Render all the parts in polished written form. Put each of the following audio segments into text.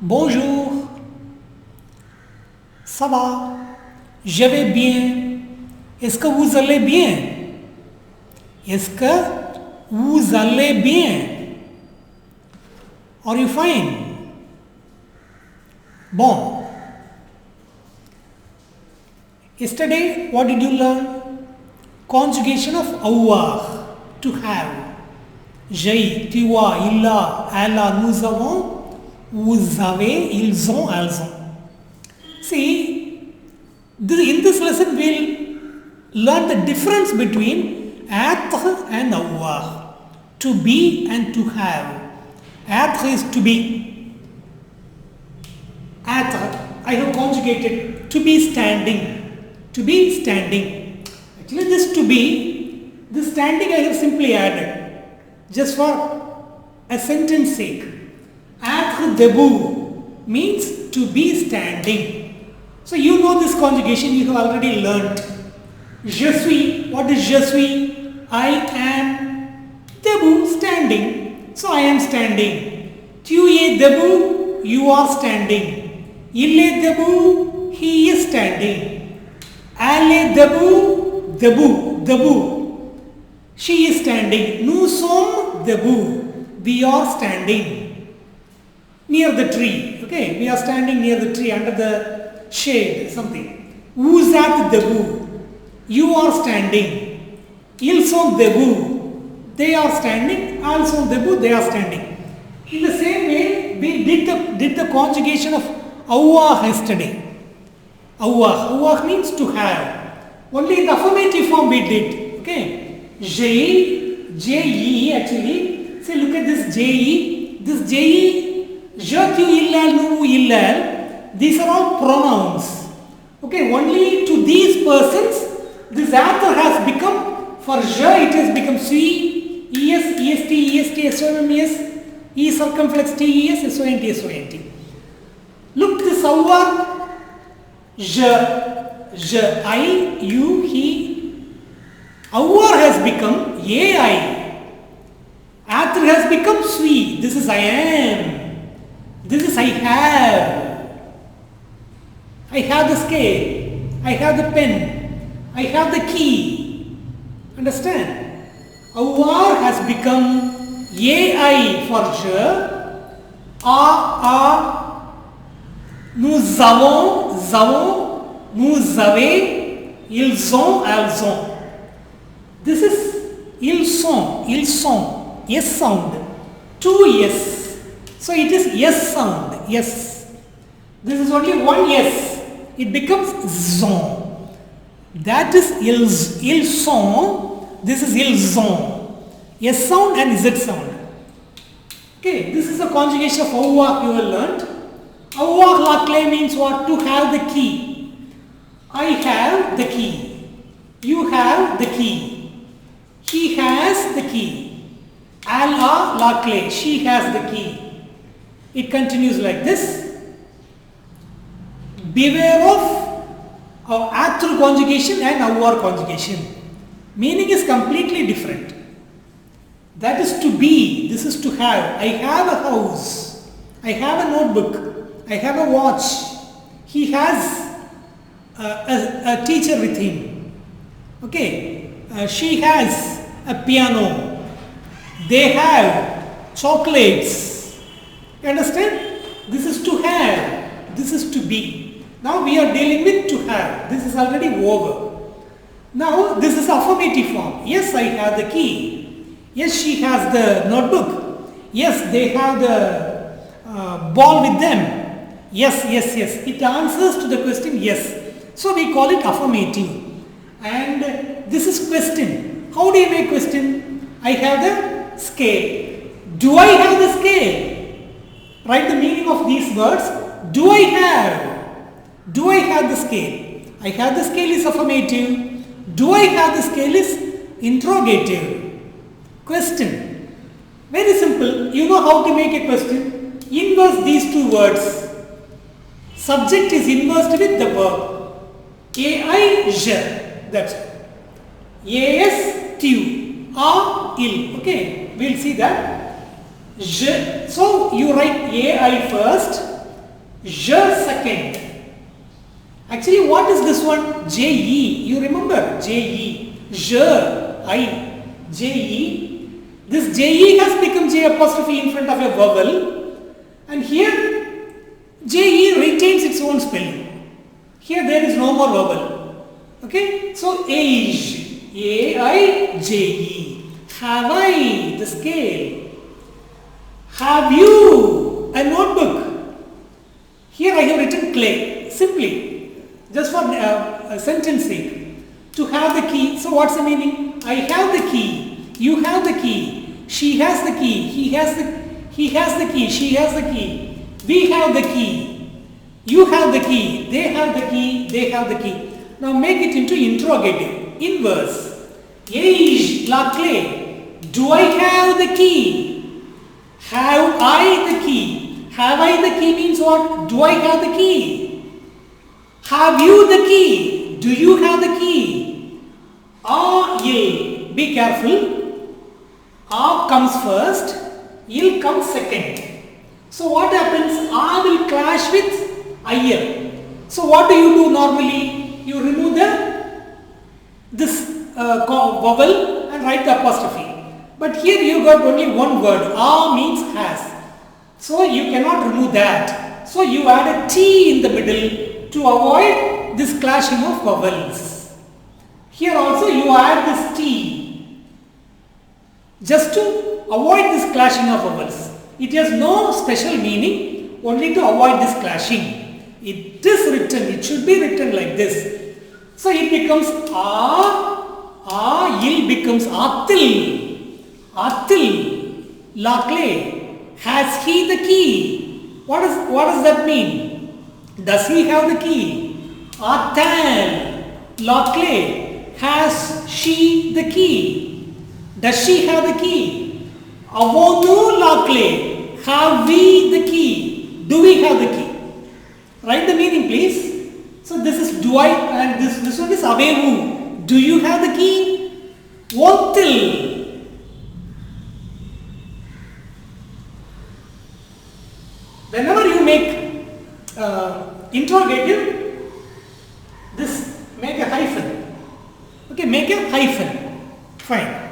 Bonjour, ça va, je vais bien. Est-ce que vous allez bien? Est-ce que vous allez bien? Are you fine? Bon. Yesterday, what did you learn? Conjugation of avoir, to have. J'ai, tu as, il a, elle a, nous avons, vous avez, ils ont, elles ont. See, in this lesson we'll learn the difference between être and avoir. To be and to have. Être is to be. Être, I have conjugated to be standing. To be standing. Actually this to be, this standing I have simply added. Just for a sentence sake. Être debout means to be standing. So you know this conjugation, you have already learnt. Je suis, what is je suis? I am debout, standing. So I am standing. Tu es debout, you are standing. Il est debout, he is standing. Elle est debout, debout, debout. She is standing. Nous sommes debout. We are standing. Near the tree. Okay, we are standing near the tree under the shade, something. Vous êtes debout. You are standing. Ils sont debout. They are standing. Elles sont debout. They are standing. In the same way, we did the conjugation of avoir yesterday. Avoir means to have. Only in the affirmative form we did. Okay. J-E actually. Say look at this J-E. This J-E, je, tu, il, elle, nous, il, elle. These are all pronouns. Okay. Only to these persons this être has become, for je it has become suis, es, est, som, es, e circumflex t, es, sont, Look this avoir, je, I, you, he. Avoir has become ai. Être has become suis. This is I am. This is I have. I have the scale. I have the pen. I have the key. Understand? Avoir has become ai for je. Nous avons, nous avez, ils ont, elles ont. This is ils sont, yes sound. Two yes. So it is yes sound, yes. This is only one yes. It becomes zon. That is ils sont. This is ils ont. Yes sound and z sound. Okay, this is a conjugation of avoir you have learnt. Avoir la clé means what? To have the key. I have the key. You have the key. He has the key. Elle a la clé. She has the key. It continues like this. Beware of être conjugation and avoir conjugation. Meaning is completely different. That is to be. This is to have. I have a house. I have a notebook. I have a watch. He has a teacher with him. Okay. She has a piano. They have chocolates. You understand? This is to have. This is to be. Now we are dealing with to have. This is already over. Now this is affirmative form. Yes, I have the key. Yes, she has the notebook. Yes, they have the ball with them. Yes. It answers to the question yes. So we call it affirmative. And this is question. How do you make question? I have the scale. Do I have the scale? Write the meaning of these words. Do I have? Do I have the scale? I have the scale is affirmative. Do I have the scale is interrogative. Question. Very simple. You know how to make a question. Inverse these two words. Subject is inversed with the verb. Ai, je. That's it. As, tu. A, il. Okay. We'll see that. Je. So you write ai first. Je second. Actually, what is this one? Je. You remember Je. Je. I. Je. This Je has become J apostrophe in front of a vowel. And here, Je retains its own spelling. Here there is no more vowel. Okay? So, age. A-I-J-E. Have I the scale? Have you a notebook? Here I have written clay. Simply. Just for sentence sake. To have the key. So what's the meaning? I have the key. You have the key. She has the key. He has the key. She has the key. We have the key. You have the key. They have the key. They have the key. Now make it into interrogative. Inverse. Age la clé. Do I have the key? Have I the key? Have I the key means what? Do I have the key? Have you the key? Do you have the key? Il. Be careful. A comes first. Il comes second. So what happens? A will clash with il. So what do you do normally? You remove this vowel and write the apostrophe. But here you got only one word. A means has. So you cannot remove that. So you add a T in the middle to avoid this clashing of vowels. Here also you add this T just to avoid this clashing of vowels. It has no special meaning, only to avoid this clashing. It is written, it should be written like this. So it becomes il becomes Atil. Atil, la clé. Has he the key? What does that mean? Does he have the key? Atal, la clé. Has she the key? Does she have the key? Avonu la clé. Have we the key? Do we have the key? Write the meaning, please. So this is do I, and this one is avevu. Do you have the key? Vontil. Whenever you make interrogative, this make a hyphen. Okay, make a hyphen. Fine.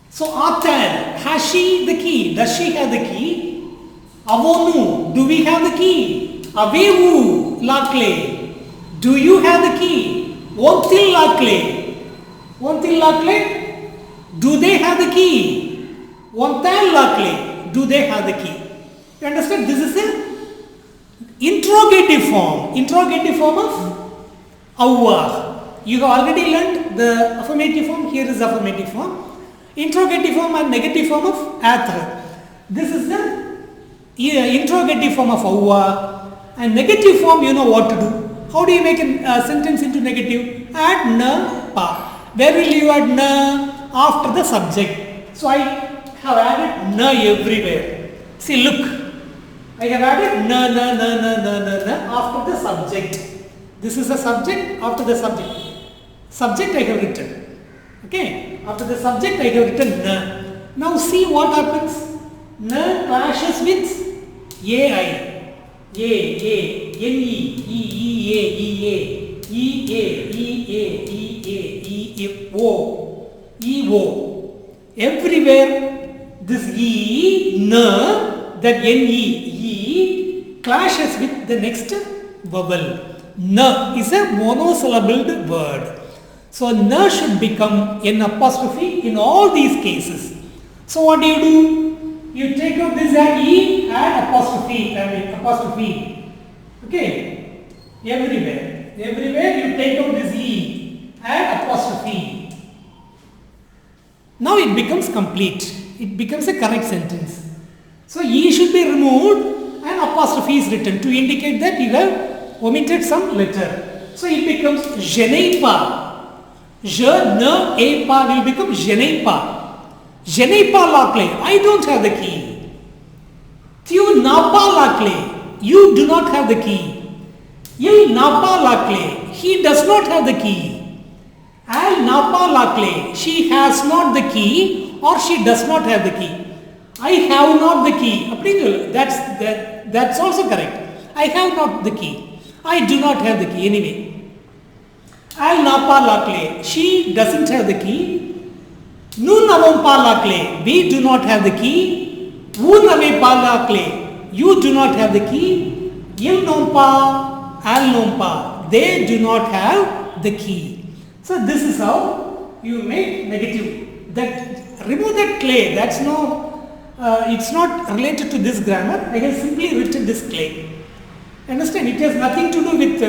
So Atal, has she the key? Does she have the key? Avonu, do we have the key? Avevu la clé. Do you have the key? Vontil la clé. Vontil la clé. Do they have the key? Vontal la clé. Do they have the key? You understand? This is a interrogative form of avva. You have already learnt the affirmative form. Here is affirmative form. Interrogative form and negative form of atre. This is the interrogative form of avva, and negative form you know what to do. How do you make a sentence into negative? Add na pa. Where will you add na? After the subject. So I have added na everywhere. See, look. I have added na after the subject. This is the subject, after the subject. Subject I have written. Okay. After the subject I have written na. Now see what happens. Na clashes with ai. Everywhere this na, that ye clashes with the next vowel. Na is a monosyllabled word. So na should become an apostrophe in all these cases. So what do? You take out this e, add apostrophe. Okay. Everywhere you take out this e, add apostrophe. Now it becomes complete. It becomes a correct sentence. So e should be removed and apostrophe is written to indicate that you have omitted some letter. So it becomes je n'ai pas. Je ne ai pas will become je n'ai pas. Je n'ai pas la clé. I don't have the key. Tu n'as pas la clé. You do not have the key. Il n'a pas la clé. He does not have the key. Elle n'a pas la clé. She has not the key or she does not have the key. I have not the key. That's also correct. I have not the key. I do not have the key anyway. Elle n'a pas la clé. She doesn't have the key. Nous n'avons pas la clé. We do not have the key. Vous n'avez pas la clé. You do not have the key. Ils n'ont pas. Elles n'ont pas. They do not have the key. So this is how you make negative. That remove that clay. That's no. It's not related to this grammar. I have simply written this clay. Understand? It has nothing to do with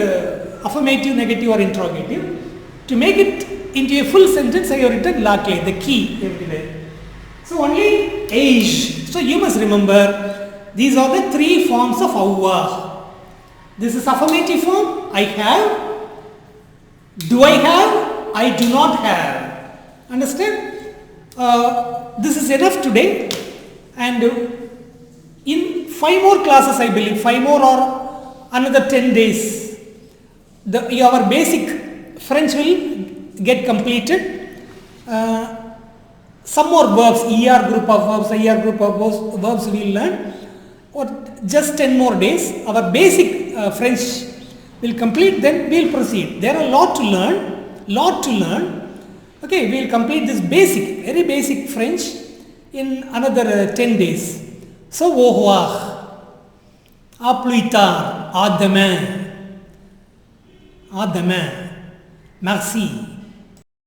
affirmative, negative or interrogative. To make it into a full sentence, I have written la clé, the key everywhere. So only age. So you must remember, these are the three forms of avoir. This is affirmative form, I have. Do I have? I do not have. Understand? This is enough today. And in 5 more classes, I believe, 5 more or another 10 days, your basic French will get completed. Some more verbs, ER group of verbs, IR group of verbs we will learn. Or just 10 more days, our basic French will complete, then we will proceed. There are a lot to learn. Okay, we will complete this basic, very basic French in another 10 days. So, au revoir, à plus tard, à demain, merci.